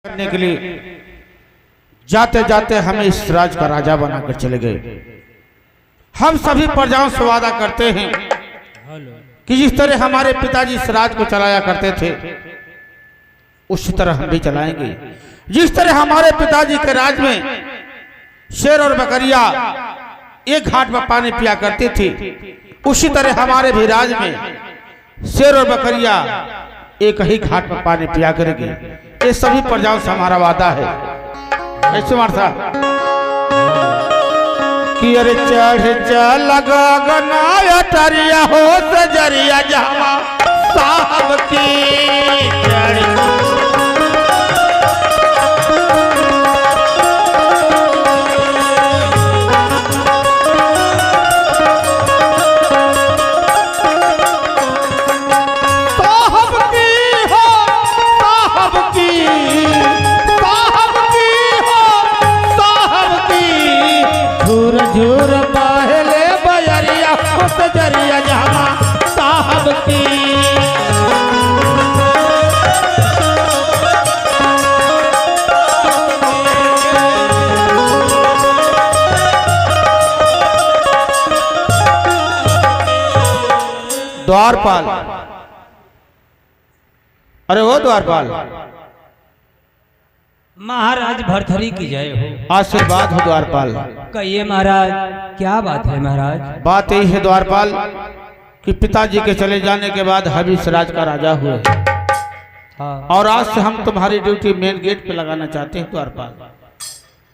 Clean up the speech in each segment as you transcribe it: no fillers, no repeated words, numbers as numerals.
करने के लिए जाते जाते हमें इस राज का राजा बनाकर चले गए। हम सभी प्रजाओं से वादा करते हैं कि जिस तरह हमारे पिताजी इस राज को चलाया करते थे उसी तरह हम भी चलाएंगे। जिस तरह हमारे पिताजी के राज में शेर और बकरिया एक घाट पर पानी पिया करती थी, उसी तरह हमारे भी राज में शेर और बकरिया एक ही घाट पर पानी पिया करेगी। ये सभी प्रजाओं से हमारा वादा है। ऐसे मारता कि अरे चढ़ चल गगनाया टरिया हो सजरिया जमा साहब की झूर पहले बजरिया सजरिया जमा साहब की। द्वारपाल, अरे वो द्वारपाल, महाराज भरथरी की जय हो। आशीर्वाद हो द्वारपाल। कहिए महाराज, क्या बात है महाराज? बात यही है द्वारपाल कि पिताजी के चले जाने के बाद हम इस राज का राजा हुए। हाँ। और आज से हम तुम्हारी ड्यूटी मेन गेट पे लगाना चाहते हैं द्वारपाल।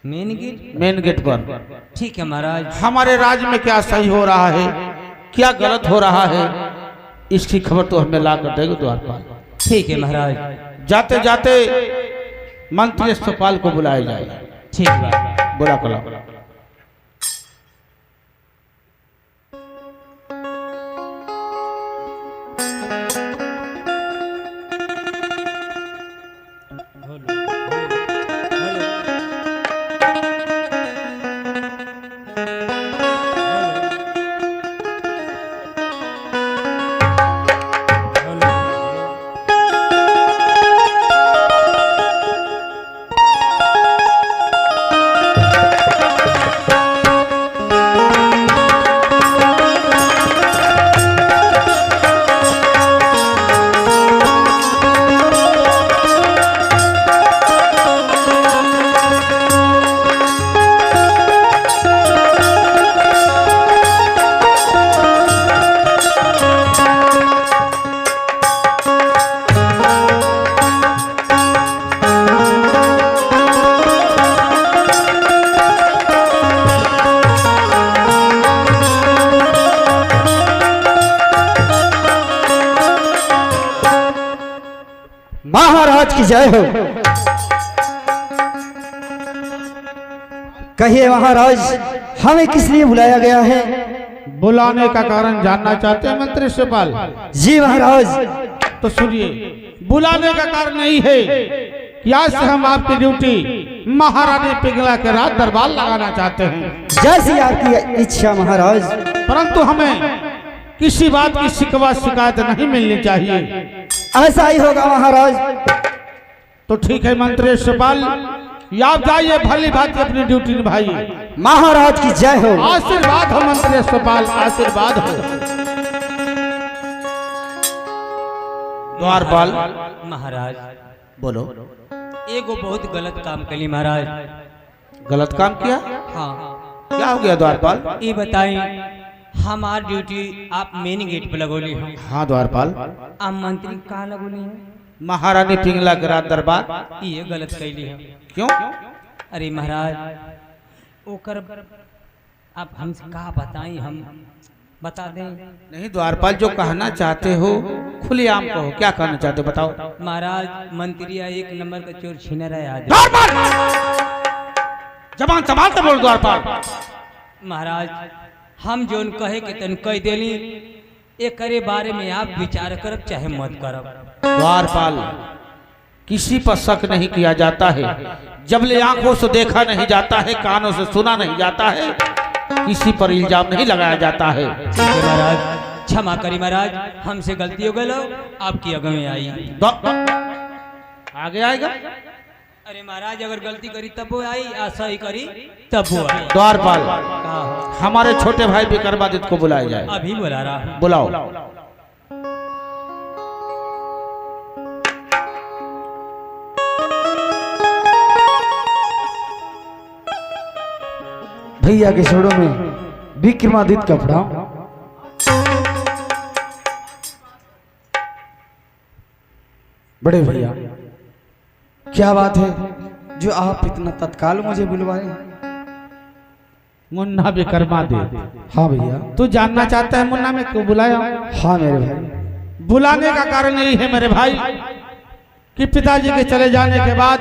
Main gate? मेन गेट पर। ठीक है महाराज। हमारे राज्य में क्या सही हो रहा है, क्या गलत हो रहा है, इसकी खबर तो हमें ला कर देगा द्वारपाल। ठीक है महाराज। जाते जाते मंत्री यशपाल को बुलाया जाए। ठीक है, बुला कर महाराज की जय हो। कहिए महाराज, हमें किस लिए बुलाया गया है? बुलाने का कारण जानना चाहते हैं मंत्री यशपाल? जी महाराज। तो सुनिए, बुलाने का कारण नहीं है कि आज से हम आपकी ड्यूटी महारानी पिंगला के राज दरबार लगाना चाहते हैं। जैसी आपकी इच्छा महाराज। परंतु हमें किसी बात की शिकवा शिकायत नहीं मिलनी चाहिए। ऐसा ही होगा महाराज। तो ठीक है मंत्री यशपाल, आप जाइए, भली भांति अपनी ड्यूटी निभाइए। महाराज की जय हो। आशीर्वाद हो मंत्री यशपाल, आशीर्वाद हो। द्वारपाल महाराज बोलो। एगो बहुत गलत काम कली महाराज। गलत काम किया? हाँ। क्या हो गया द्वारपाल? ये बताएं, हमार ड्यूटी आप मेन गेट पे लगोली हो। हाँ द्वारपाल। आप मंत्री कहाँ लगोली है? महारानी पिंगला के राज दरबार। ये गलत कैली है। क्यों? अरे महाराज, ओकर आप हमसे कहा बताई, हम बता दें? नहीं द्वारपाल, जो कहना चाहते हो खुलेआम कहो। क्या कहना चाहते हो बताओ। महाराज, मंत्रिया एक नंबर का चोर छीना रहा है। जबान संभाल कर बोल द्वारपाल। महाराज, हम जोन कहे के तन कह देली, एकरे बारे में आप विचार करब चाहे मत करब। द्वारपाल, किसी पर शक नहीं किया जाता है जब ले आंखों से देखा नहीं जाता है, कानों से सुना नहीं जाता है, किसी पर इल्जाम नहीं लगाया जाता है। महाराज क्षमा करी महाराज, हमसे गलती हो गई, आपकी अगमे आई। आगे आएगा। अरे महाराज अगर गलती करी तब वो आई आ सही करी तब वो आई। द्वारपाल, का हो? हमारे छोटे भाई विक्रमादित्य को बुलाया जाए। अभी बुला रहा हूं। बुलाओ। भैया के छोड़ों में विक्रमादित्य का पड़ाव। बड़े भैया, क्या बात है जो आप इतना तत्काल मुझे बुलवाए? मुन्ना विक्रमादित्य। हाँ भैया। तू जानना चाहता है मुन्ना में क्यों बुलाया? हाँ मेरे भाई। बुलाने का कारण यही है मेरे भाई कि पिताजी के चले जाने के बाद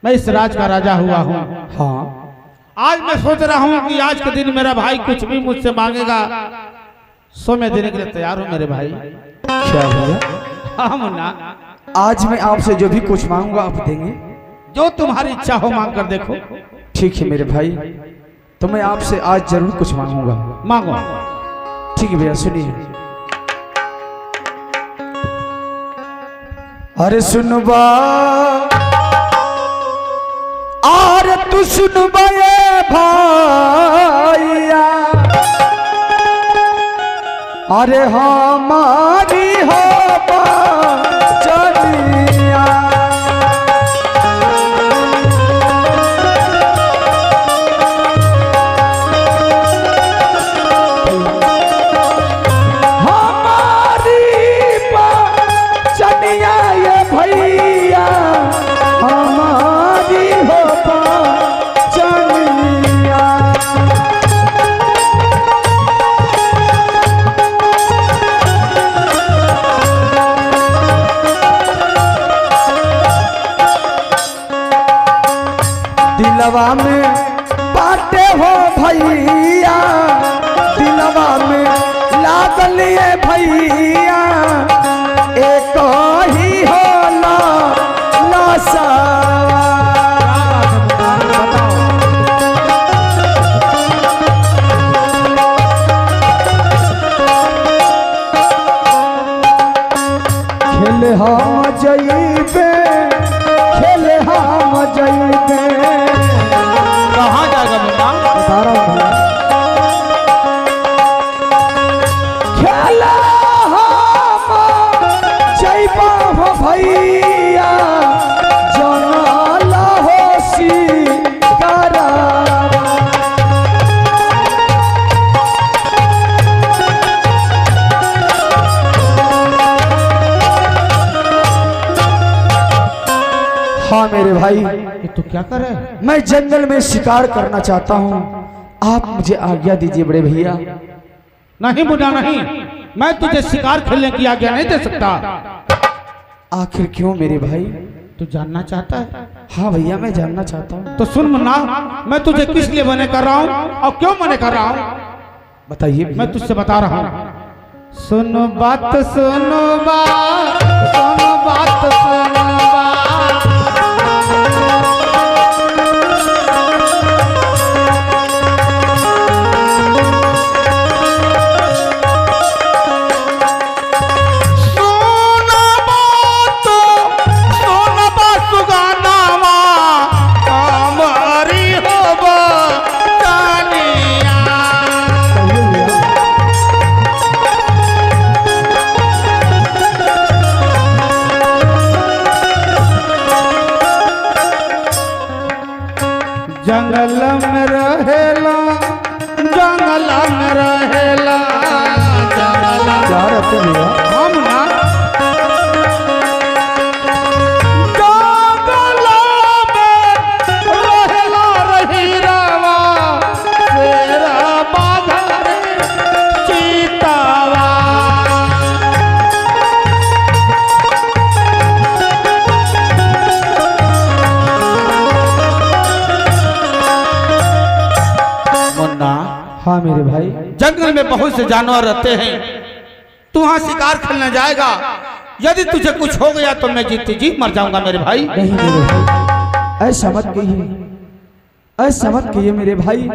मैं इस राज का राजा हुआ हूँ। हाँ आज मैं सोच रहा हूँ कि आज के दिन मेरा भाई कुछ भी मुझसे मांगेगा सो मैं देने के लिए तैयार हूँ मेरे भाई। क्या भैया? हाँ मुन्ना, आज मैं आपसे जो भी कुछ मांगूंगा आप देंगे? जो तुम्हारी इच्छा हो मांग कर देखो। ठीक है मेरे भाई, तो मैं आपसे आज जरूर कुछ मांगूंगा। मांगो। ठीक है भैया, सुनिए। अरे सुनबा, अरे तू सुनबा ये भैया, अरे हमारी हो चलिया, हमारी चलिया ये भैया, हमारी हो चलिया। दिलवा में बाटे हो भैया, दिलवा में लागल ये भैया, एक ही होला लासा। खेल हम जइबे, खेल हम जइबे। कहाँ जाएगा मुन्ना? बता रहा हूँ। खेल हम जइबा हो भैया, जनला हो शिकारा। हाँ मेरे भाई, ये तू क्या कर रहे है? मैं जंगल में शिकार करना चाहता हूँ, आप मुझे आज्ञा दीजिए बड़े भैया। नहीं मुन्ना नहीं, मैं तुझे शिकार खेलने की आज्ञा नहीं दे सकता। आखिर क्यों मेरे भाई? तू जानना चाहता है? हाँ भैया, मैं जानना चाहता हूँ। तो सुन मुन्ना, मैं तुझे किस लिए मना कर रहा हूँ और क्यों मना कर रहा हूँ बताइए। मैं तुझसे बता रहा हूँ। सुनो बात, सुनो बात, सुनो बात, सुनो बात। जंगल में रहेला, जंगल में रहेला, जंगल क्या रहते भैया? हम ना जंगल में रहेला रही रावा, तेरा बाघर चीतावा। मुन्ना, हाँ मेरे भाई। जंगल में बहुत से जानवर रहते हैं, तू वहां शिकार खेलने जाएगा, यदि तुझे कुछ हो गया तो मैं जीते जी मर जाऊंगा मेरे भाई। नहीं मेरे भाई, ऐसा मत कहिए, ऐसा मत कहिए मेरे भाई।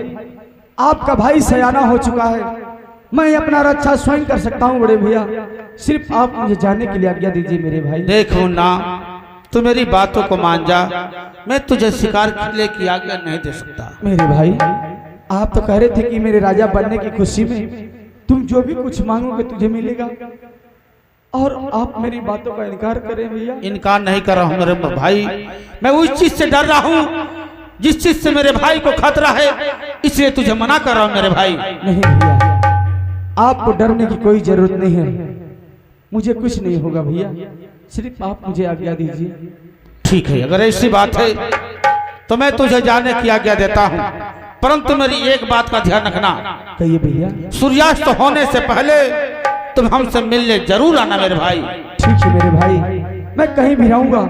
आपका भाई सयाना हो चुका है, मैं अपना रक्षा स्वयं कर सकता हूँ बड़े भैया। सिर्फ आप मुझे जाने के लिए आज्ञा दीजिए मेरे भाई। देख मुन्ना, तू मेरी बातों को मान जा, मैं तुझे शिकार खेलने की आज्ञा नहीं दे सकता। मेरे भाई, आप तो कह रहे थे कि मेरे राजा बनने की खुशी में तुम जो भी कुछ मांगोगे तुझे मिलेगा, और आप मेरी बातों का इनकार करें भैया। इनकार नहीं कर रहा हूँ मेरे भाई, मैं उस चीज से डर रहा हूँ जिस चीज से मेरे भाई को खतरा है, इसलिए तुझे मना कर रहा हूँ मेरे भाई। नहीं भैया, आपको डरने की कोई जरूरत नहीं है, मुझे कुछ नहीं होगा भैया, सिर्फ आप मुझे आज्ञा दीजिए। ठीक है, अगर ऐसी बात है तो मैं तुझे जाने की आज्ञा देता हूँ, परंतु मेरी एक बात का ध्यान रखना। कहिए भैया। सूर्यास्त होने से पहले तुम हमसे मिलने जरूर आना मेरे भाई। ठीक है मेरे भाई, मैं कहीं भी रहूंगा,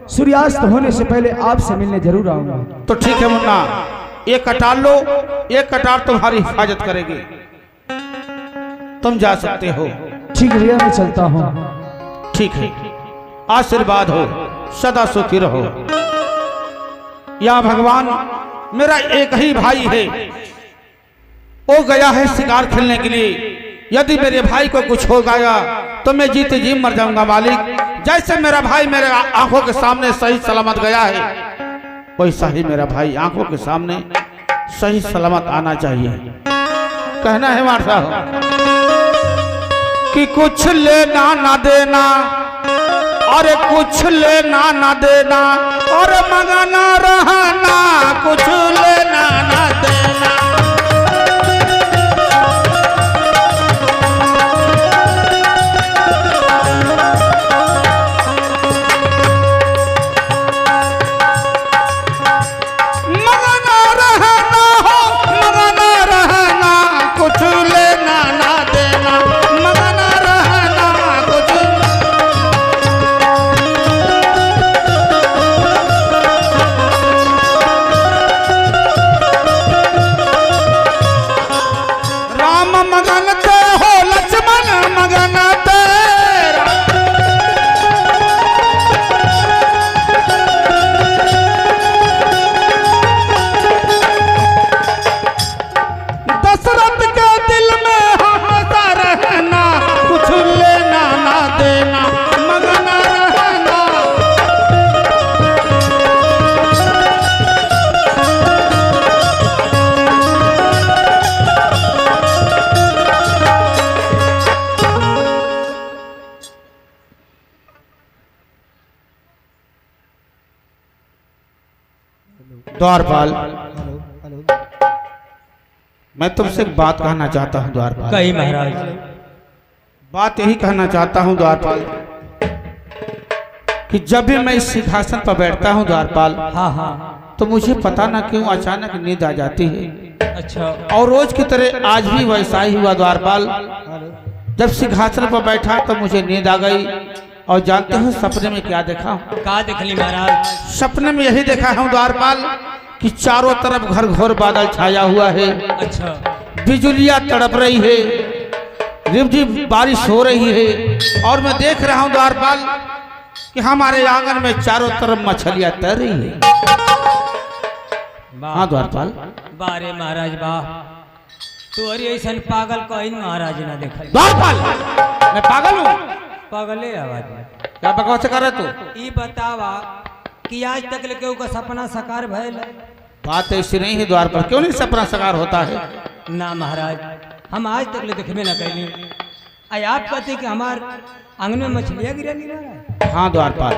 सूर्यास्त होने से पहले आपसे मिलने जरूर आऊंगा। तो ठीक है मुन्ना, एक कटार लो, एक कटार तुम्हारी हिफाजत करेगी, तुम जा सकते हो। ठीक है भैया, मैं चलता हूँ। ठीक है, आशीर्वाद हो, सदा सुखी रहो। या भगवान, मेरा एक ही भाई है, वो गया है शिकार खेलने के लिए, यदि मेरे भाई को कुछ हो गया तो मैं जीते जी मर जाऊंगा मालिक। जैसे मेरा भाई मेरे आंखों के सामने सही सलामत गया है, वैसा ही मेरा भाई आंखों के सामने सही सलामत आना चाहिए। कहना है मार साहब कि कुछ लेना ना देना, अरे कुछ लेना ना देना, और मंगाना रहना, कुछ लेना ना देना। मंगाना रहना हो, मंगाना रहना, कुछ लेना ना देना, मंगाना रहना कुछ। राम मगन ते हो, लक्ष्मण मगन तेरा, दशरथ के दिल में हंसा रहना, कुछ लेना ना देना, मगन रहना। द्वारपाल, मैं तुमसे एक बात कहना चाहता हूँ द्वारपाल। कही महाराज। बात यही कहना चाहता हूँ द्वारपाल कि जब भी मैं इस सिंहासन पर बैठता हूँ द्वारपाल, हाँ हाँ। तो मुझे पता ना क्यों अचानक नींद आ जाती है। अच्छा। और रोज की तरह आज भी वैसा ही हुआ द्वारपाल। जब सिंहासन पर बैठा तो मुझे नींद आ गई, और जानते हो सपने में क्या देखा? का देखली महाराज? सपने में यही देखा हूँ द्वारपाल कि चारों तरफ घर घोर बादल छाया हुआ है, अच्छा। बिजलियां तड़प रही है, रिमझिम बारिश हो रही है, और मैं देख रहा हूँ द्वारपाल कि हमारे आंगन में चारों तरफ मछलियां तैर रही है। हाँ द्वारपाल। बारे महाराज वाह, तू अरे ऐसा पागल कहीं महाराज ना देखल। द्वारपाल, मैं पागल हूँ? पागले आवाज में क्या बकवास कर रहे तू? ई बतावा कि आज तक ले केहू का सपना साकार भइल? बात ऐसी नहीं है द्वारपाल, क्यों नहीं सपना साकार होता है? ना महाराज, हम आज तक ले देखबे ना कैली। आई आप कहते कि हमार आंगन में मछलियां गिरनी महाराज? हाँ द्वारपाल।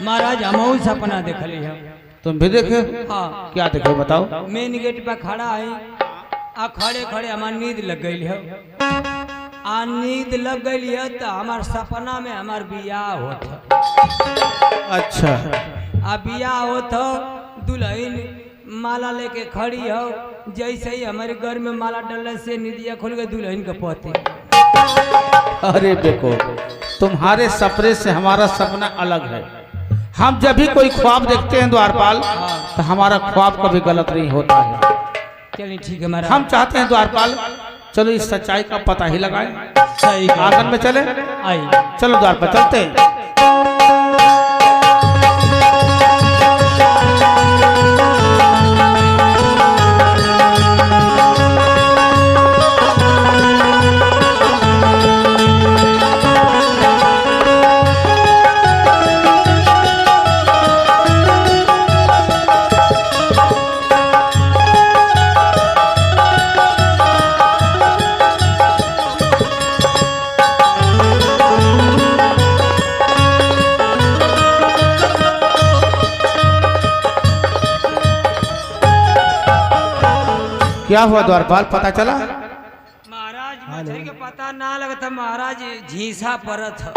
महाराज हम सपना देखली हम। तुम भी देखे? हाँ। क्या देखे बताओ? मेन गेट पे खड़ा है, आ खड़े खड़े हमार नींद लग गई है। आ नींद लग गई है तो हमार सपना में हमार बियाह होत। अच्छा। आ बियाह होत, दुल्हन माला लेके खड़ी हो, जैसे ही हमारे घर में माला डलने से निदिया खोल गए दुल्हन के पति। अरे देखो, तुम्हारे सपने से हमारा सपना अलग है। हम जब भी कोई ख्वाब देखते हैं द्वारपाल, तो हमारा ख्वाब कभी गलत नहीं होता है। चलिए ठीक है महाराज। हम चाहते हैं द्वारपाल, चलो इस सच्चाई का पता ही लगाएं। सही आंगन में चले? आई। चलो द्वारपाल चलते हैं। क्या हुआ द्वारपाल, पता चला? महाराज मछली के पता ना लगता महाराज, झीसा परत है।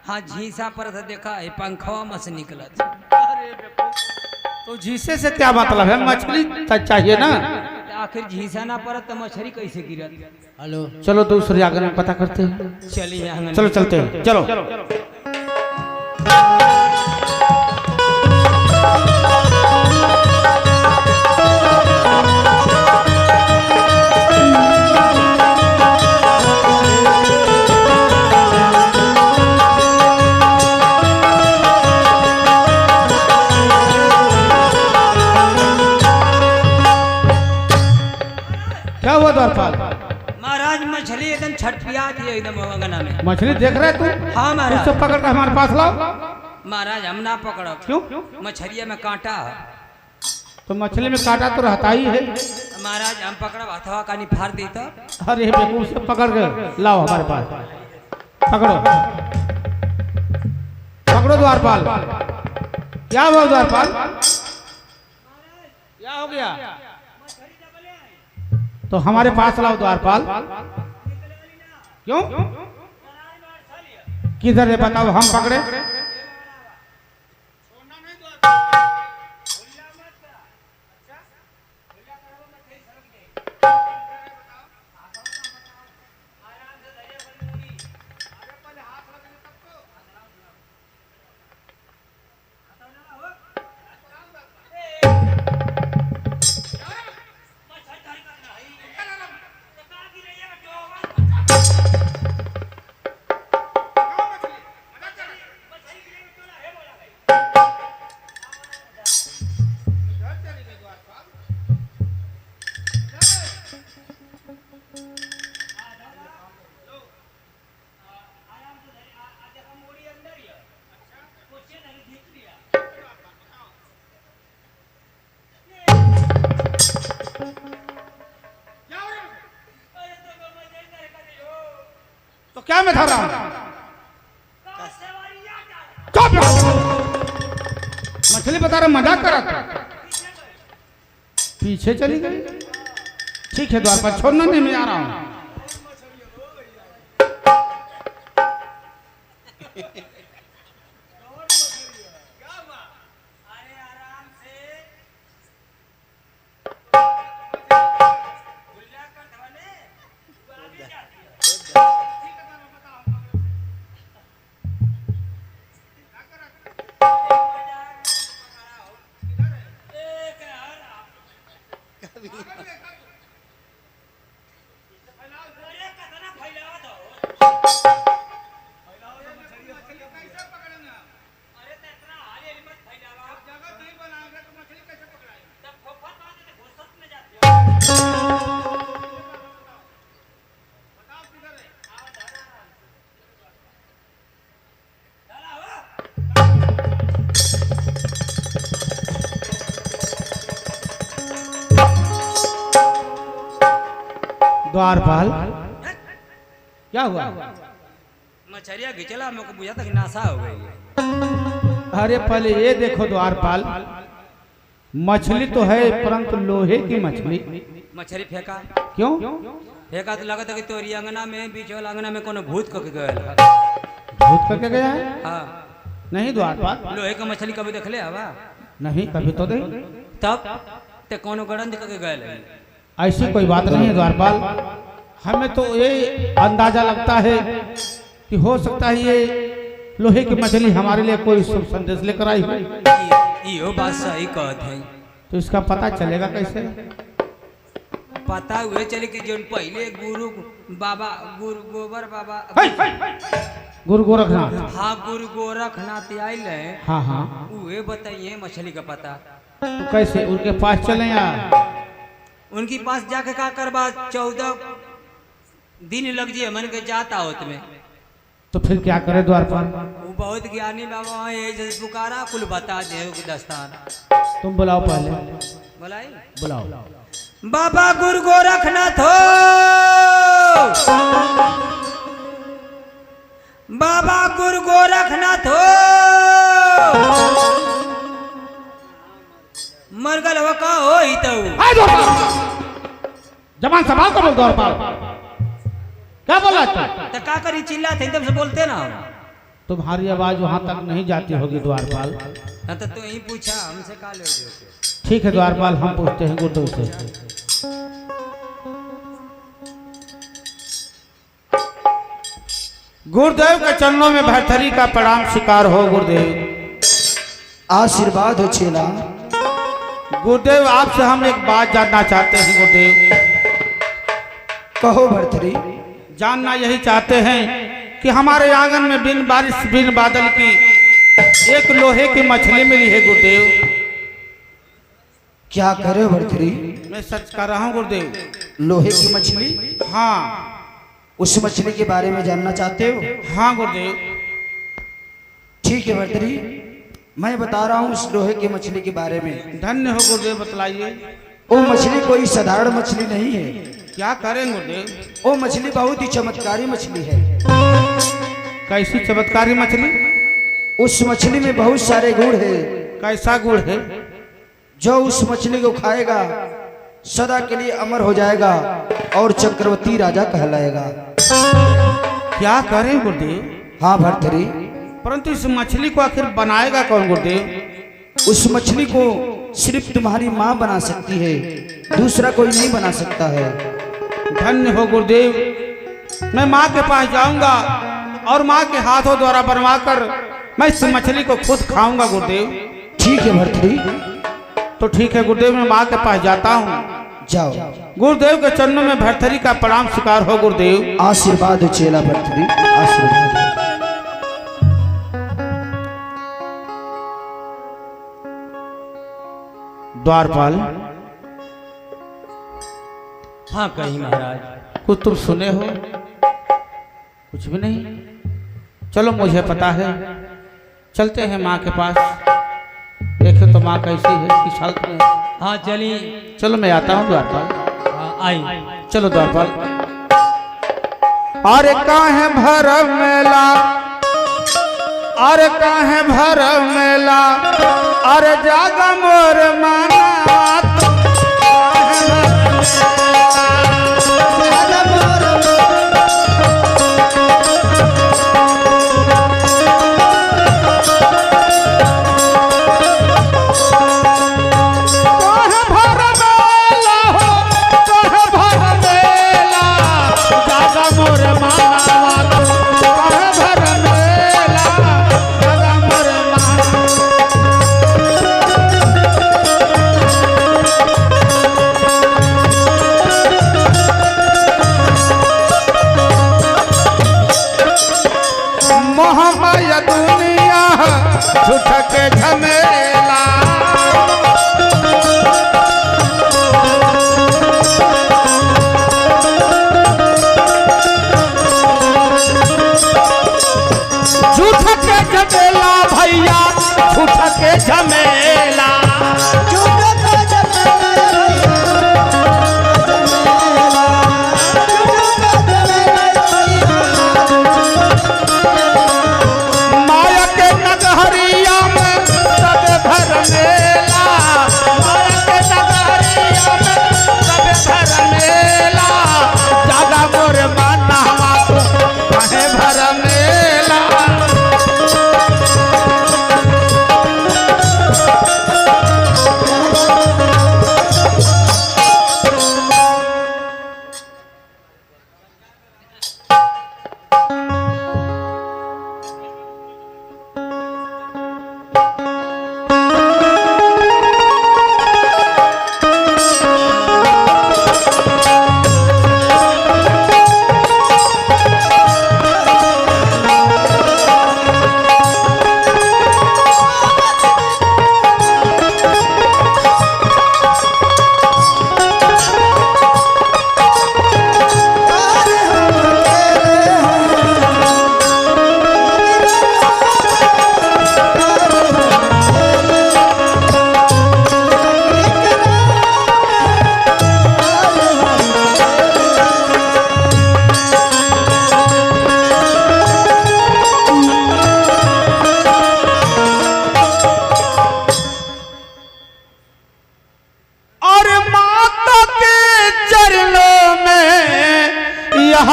हाँ झीसा परत है, देखा है पंखवा में से निकलत। तो झीसे से क्या मतलब है, मछली चाहिए ना। आखिर झीसा ना परत तो मछली कैसे गिरत? हेलो चलो दूसरे आंगन में पता करते हैं। चलिए आंगन चलो चलते हैं, चलो। क्या हुआ द्वारपाल? महाराज मछली एकदम छटपिया थी एकदम अंगना में। मछली देख रहे तू? हाँ महाराज। उससे पकड़ कर हमारे पास लाओ। महाराज हम ना पकड़ो। क्यों? मछलिया में कांटा है। तो मछली में कांटा तो रहता ही है। महाराज हम पकड़ो हथवा का फाड़ देता। अरे बेवकूफ, से पकड़ के लाओ हमारे पास। पकड़ो पकड़ो द्वारपाल। क्या हुआ द्वारपाल? क्या हो गया? तो हमारे पास लाओ द्वारपाल। क्यों? किधर है बताओ, हम पकड़े? तो क्या मैं धर रहा हूं? मछली बता रहा, मजाक कर रहा था। पीछे चली गई। ठीक है द्वारपाल, छोड़ना नहीं, मैं आ रहा हूं। द्वारपाल क्या हुआ? मछलिया घिचला, मेरे को बुझा था कि नासा हो गई। अरे पहले ये देखो द्वारपाल, मछली तो है परंतु लोहे की मछली। मछली फेंका क्यों? फेंका तो लगा था कि तोरी अंगना में, बीच वाला अंगना में कोनो भूत करके गया। भूत करके गया है? हाँ। नहीं द्वारपाल, लोहे का मछली कभी देख ले हवा? नहीं कभी तो नहीं। तब ते कोनो गड़ंद करके गए। ऐसी कोई बात नहीं है द्वारपाल, हमें तो ये अंदाजा लगता है कि हो सकता है ये लोहे की मछली हमारे लिए कोई शुभ संदेश लेकर आई हो। यो बात सही कहते हैं। तो इसका पता चलेगा कैसे? पता हुए चले कि जो पहले गुरु बाबा, गुरु गोबर बाबा, गुरु गोरखनाथ। हाँ गुरु गोरखनाथ आयल है। हाँ हाँ, वे बताइए मछली का पता। तो कैसे उनके पास चले या? उनके पास जाके का करवा, 14 दिन लग जाए मन के जाता होत में। तो फिर क्या करे द्वारपाल? वो बहुत ज्ञानी बाबा है, जैसे पुकारा कुल बता दे दस्तान। तुम बुलाओ पहले। बुलाई? बुलाओ। बाबा गुरु गोरखनाथ हो, बाबा गुरु गोरखनाथ हो, मरगल हो का हो तो हाय जबान संभाल कर बोल द्वारपाल। क्या बोला तू? तो का करी चिल्ला थे एकदम से बोलते ना। तुम्हारी आवाज वहां तक नहीं जाती होगी द्वारपाल। हाँ तो तू ही पूछा हमसे का ले। ठीक है द्वारपाल, हम पूछते हैं गुरुदेव से। गुरुदेव के चरणों में भरथरी का प्रणाम स्वीकार हो गुरुदेव। आशीर्वाद हो चेला। गुरुदेव आपसे हम एक बात जानना चाहते हैं गुरुदेव। कहो भरथरी। जानना यही चाहते हैं कि हमारे आंगन में बिन बारिश बिन बादल की एक लोहे की मछली मिली है गुरुदेव। क्या करे भरथरी? मैं सच कर रहा हूँ गुरुदेव। लोहे की मछली? हाँ। उस मछली के बारे में जानना चाहते हो? हाँ गुरुदेव। ठीक है भरथरी, मैं बता रहा हूँ उस लोहे की मछली के बारे में। धन्य हो गुरुदेव, बतलाइए। वो मछली कोई साधारण मछली नहीं है। क्या करें गुरुदेव? वो मछली बहुत ही चमत्कारी मछली है। कैसी चमत्कारी मछली? उस मछली में बहुत सारे गुण है। कैसा गुण है? जो उस मछली को खाएगा सदा के लिए अमर हो जाएगा और चक्रवर्ती राजा कहलाएगा। क्या करें गुरुदेव? हाँ भरथरी। परंतु इस मछली को आखिर बनाएगा कौन गुरुदेव? उस मछली को सिर्फ तुम्हारी माँ बना सकती है, दूसरा कोई नहीं बना सकता है। धन्य हो गुरुदेव। मैं माँ के पास जाऊंगा और माँ के हाथों द्वारा बनवाकर मैं इस मछली को खुद खाऊंगा गुरुदेव। ठीक है भरथरी। तो ठीक है गुरुदेव, मैं माँ के पास जाता हूँ। जाओ। गुरुदेव के चरणों में भरथरी का प्रणाम स्वीकार हो गुरुदेव। आशीर्वाद चेला भरथरी, आशीर्वाद। द्वारपाल। हाँ कहीं महाराज। कुछ तुम सुने हो? कुछ भी नहीं। चलो मुझे पता है, चलते हैं माँ के पास, देखे तो माँ कैसी है, किस हालत में है। हाँ चलिए। चलो मैं आता हूँ द्वारपाल। हाँ आई। चलो द्वारपाल। अरे काहे भर मेला, अरे काहे भर मेला, अरे जागा मोर माना।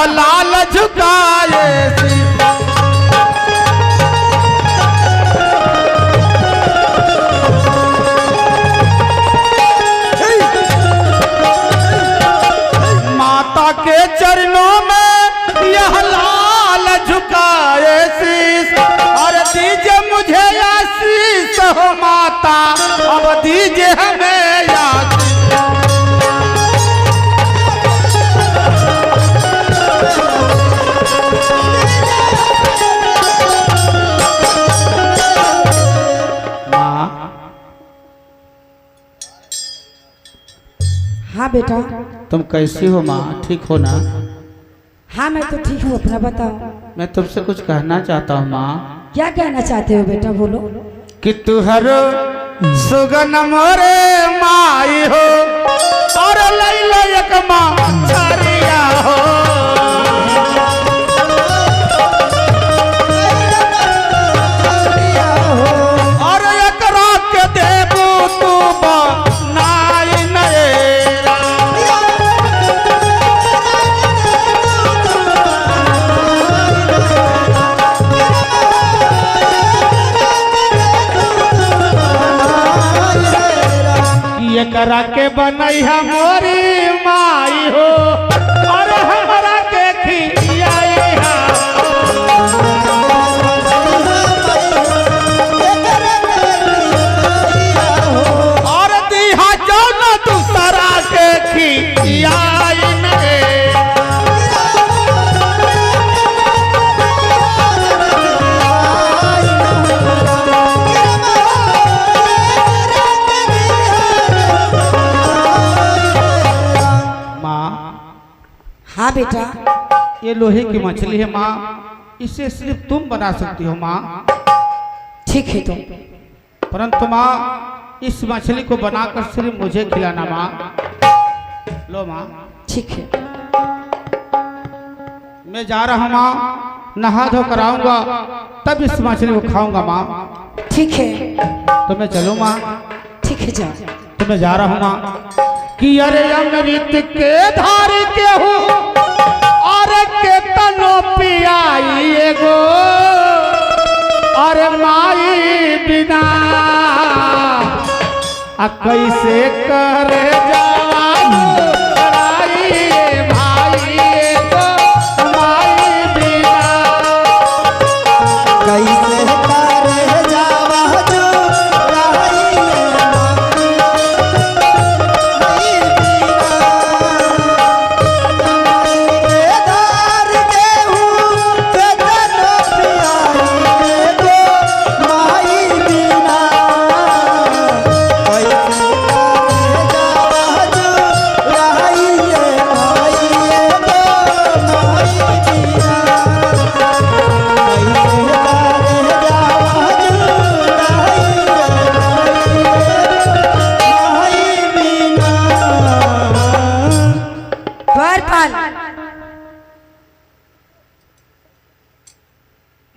यह लाल झुकाए शीश। माता के चरणों में यह लाल झुकाए शीश। और दीजिए मुझे आशीष हो माता, अब दीजिए हमें आशीष। हाँ बेटा। तुम कैसी हो माँ, ठीक हो ना? हाँ मैं तो ठीक हूँ, अपना बताओ। मैं तुमसे कुछ कहना चाहता हूँ माँ। क्या कहना चाहते हो बेटा, बोलो। कि तुहर सुगन मोरे माई हो और लैला एक माँ छरिया हो। और एक रात के देबू तू बनाई नएरा। ये करा के बनई हमारी माई हो और हमारा के खियाई हा। और दिहा जौन दूसरा के खियाई में। हाँ बेटा। ये लोहे की मछली है माँ, इसे सिर्फ तुम बना सकती हो माँ। ठीक है तुम, परंतु माँ इस मछली को बनाकर सिर्फ मुझे खिलाना माँ। लो माँ। ठीक है। मैं जा रहा हूँ माँ, नहा धो कर आऊंगा तब इस मछली को खाऊंगा माँ। ठीक है। तो मैं चलूँ माँ? ठीक है जाओ। तो मैं जा रहा हूँ माँ। कि अरे अमृत के धार के हो और के तनो पियाई एगो। अरे माई बिना आ कैसे करे जवानी लड़ाई भाई एगो माई बिना। कैसे करे जावा जो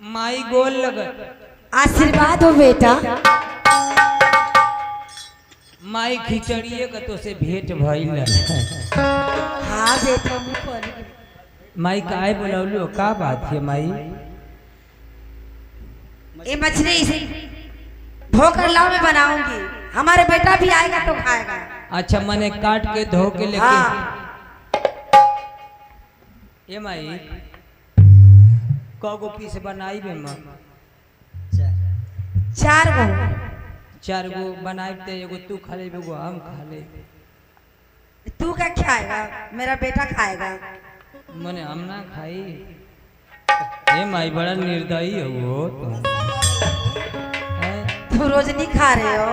माई गोल लगत। आशीर्वाद हो बेटा। माई खिचड़िए का तो से भेंट भइल। हाँ बेटा। माई काहे बुलावलू, का बात है माई? ये मछली इसे धोकर लाओ, मैं बनाऊंगी। हमारे बेटा भी आएगा तो खाएगा। अच्छा मने काट के धो के लेके। हाँ। ये माई कगो पीस बनाई बे मां? 4 गो। 4 गो बनाई ते एगो तू खा ले, एगो हम खा ले। तू क्या खाएगा? मेरा बेटा खाएगा। मने हम ना खाई। ए माई बड़ा निर्दयी है वो तू रोज नहीं खा रहे हो।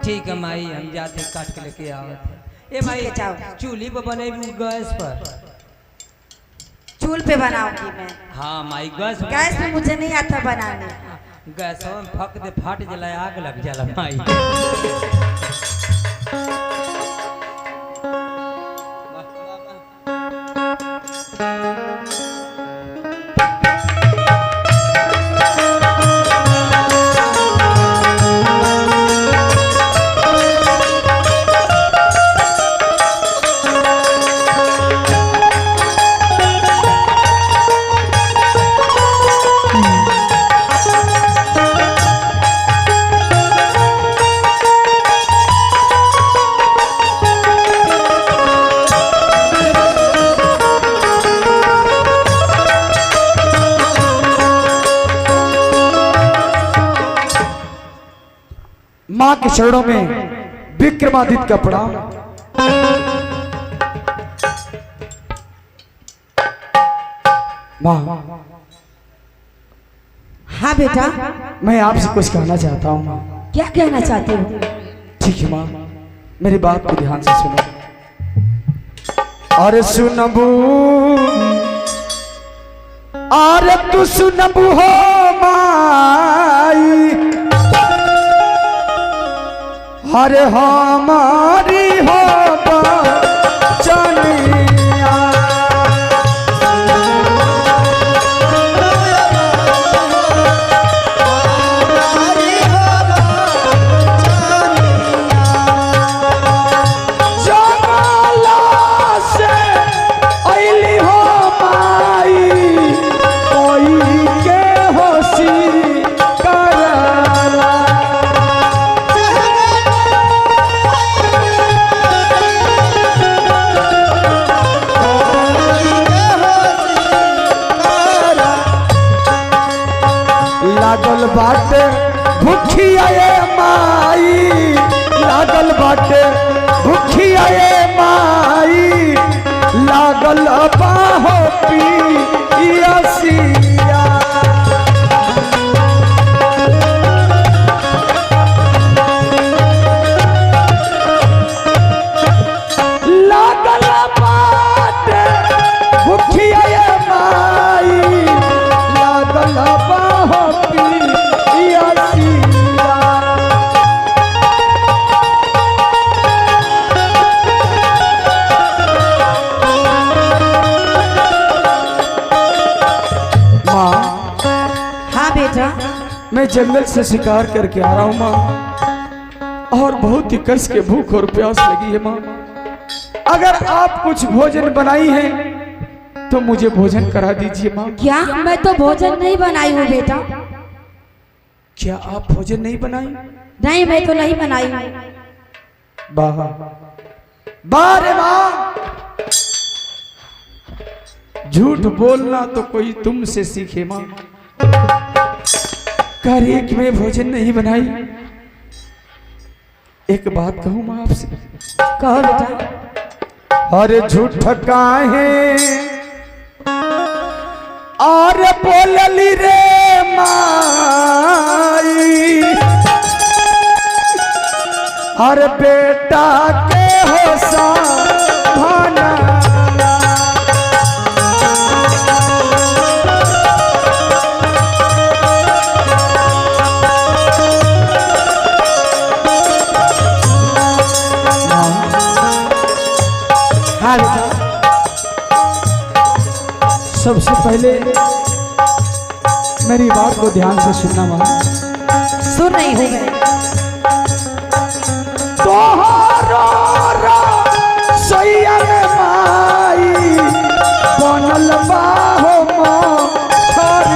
ठीक है माई, हम जाते काट के लेके आवत। ए माई जाओ। चूल्ही पर बनाई गैस पर? चूल पे बनाऊंगी मैं। हाँ माई गैस में मुझे नहीं आता बनाने। गैस में फक दे फाट जला, आग लग जाला माई। चरणों में विक्रमादित्य का प्रणाम। माँ, हाँ बेटा, मैं आपसे कुछ कहना चाहता हूँ माँ। क्या कहना चाहते हो? ठीक है माँ, मेरी बात को ध्यान से सुनो। अरे सुनबू, अरे तू सुनबू हो माई, अरे हमारी हो बचनिया। जंगला से अइली हो माई, कोई के होशी करला। लागल बाटे भूखिया ये माई, लागल बाटे भूखिया ये माई, लागल बाहो पियसिया। लागल बाटे भूखिया ये माई, लागल बाहो पियसिया। माँ, हाँ बेटा, मैं जंगल से शिकार करके आ रहा हूँ माँ, और बहुत ही कस के भूख और प्यास लगी है माँ। अगर आप कुछ भोजन बनाई हैं तो मुझे भोजन करा दीजिए माँ। क्या मैं तो भोजन नहीं बनाई हूँ बेटा? क्या आप भोजन नहीं बनाई? नहीं, मैं तो नहीं बनाई हूँ। वाह वाह रे वाह, झूठ बोलना तो कोई तुमसे सीखे माँ। करे कि मैं भोजन नहीं बनाई। एक बात कहूँ माँ आपसे? कहो बेटा। अरे झूठ काहे और बोलली रे माई, हर बेटा के हो सावधाना। हाँ बेटा, सबसे पहले मेरी बात को ध्यान से सुनना माँ। सुन रही हूँ मैं। तोहरो रसोइया में माई, बनल बाहो मछरिया।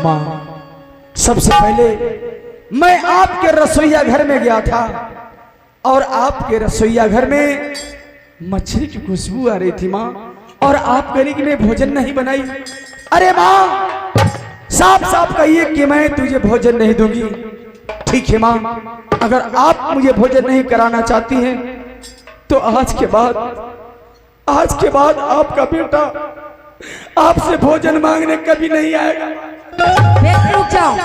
माँ, सबसे पहले मैं आपके रसोईया घर में गया था, और आपके रसोईया घर में मछली की खुशबू आ रही थी माँ, और आप कह रही कि मैं भोजन नहीं बनाई। अरे माँ, साफ साफ कहिए कि मैं तुझे भोजन नहीं दूंगी। ठीक है माँ, अगर आप मुझे भोजन नहीं कराना चाहती हैं तो आज के बाद आपका बेटा आपसे भोजन मांगने कभी नहीं आएगा। बेटा रुक जाओ,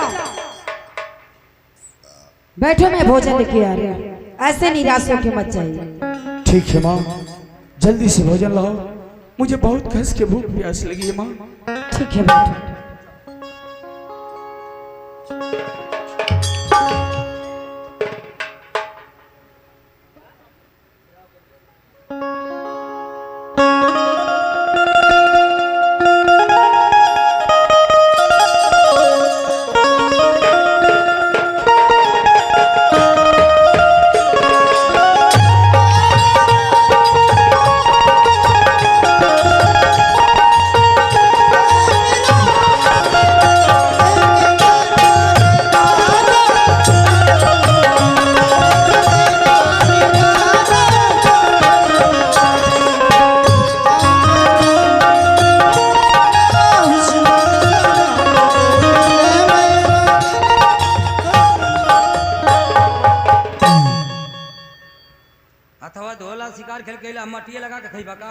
बैठो, मैं भोजन लेके आ रही हूँ। ऐसे निराश होके मत जाइए। ठीक है माँ, जल्दी से भोजन लाओ, मुझे बहुत घस के भूख प्यास लगी है माँ। ठीक है बेटा।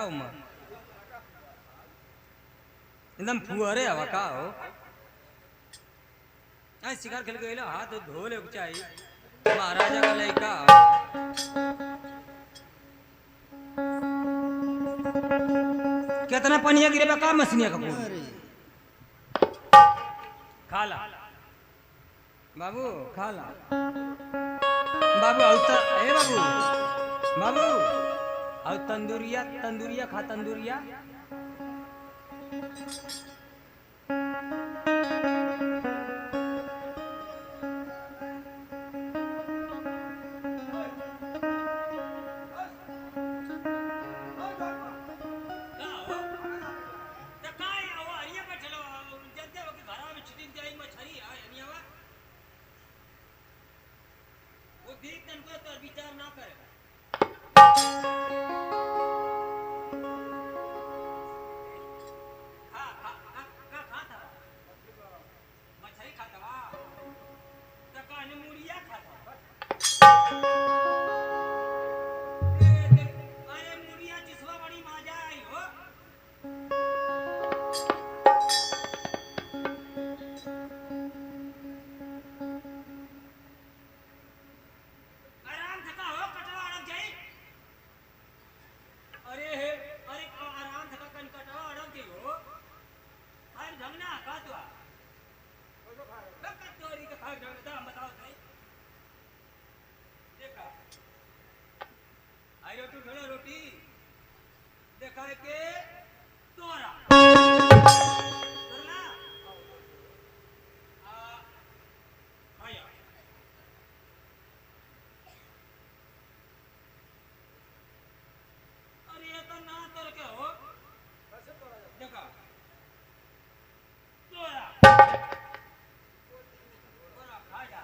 उमर एकदम फुअरे हवा का हो शिकार खेल गए हाथ धो ले चाहिए महाराजा का लड़का कितना पनिया गिरे का मछलियां का खाला बाबू खाला बाबू ए बाबू बाबू और तंदूरिया तंदूरिया खा तंदूरिया विचार ना करे मछली खाता मुड़िया खाता अरे मुड़िया जिसवा बड़ी मजा आई हो रोटी देखा है के तोरा अरे ये तो ना तोड़ के हो देखा तोरा तोरा खा जा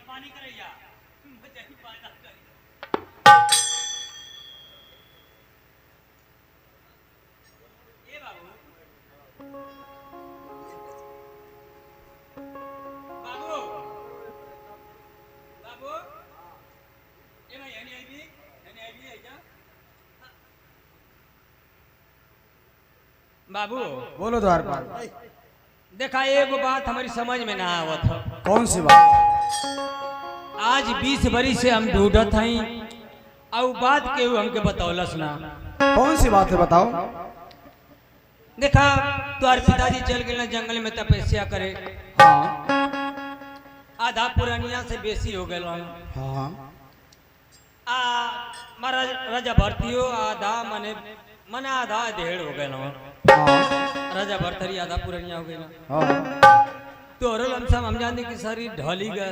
पानी करैया मजही पानी करी ए बाबू बाबू बाबू ए मैं यानी आई है क्या बाबू बोलो द्वारपाल। देखा एगो बात हमारी समझ में ना आवत है। कौन सी बात? आज 20 बरिस से हम ढूंढत हई और बात के हमके बतौलस ना। कौन सी बात है बताओ। देखा तुम्हारे पिताजी चल गए ना जंगल में तपस्या करे। हाँ आधा पुरानिया से बेसी हो गए। हाँ आ महाराज राजा भर्तियो आधा मने आधा डेढ़ हो गए ना हाँ राजा भरथरी आधा पुरनिया हो गई ना हाँ तो हम जाने की शरीर ढली गए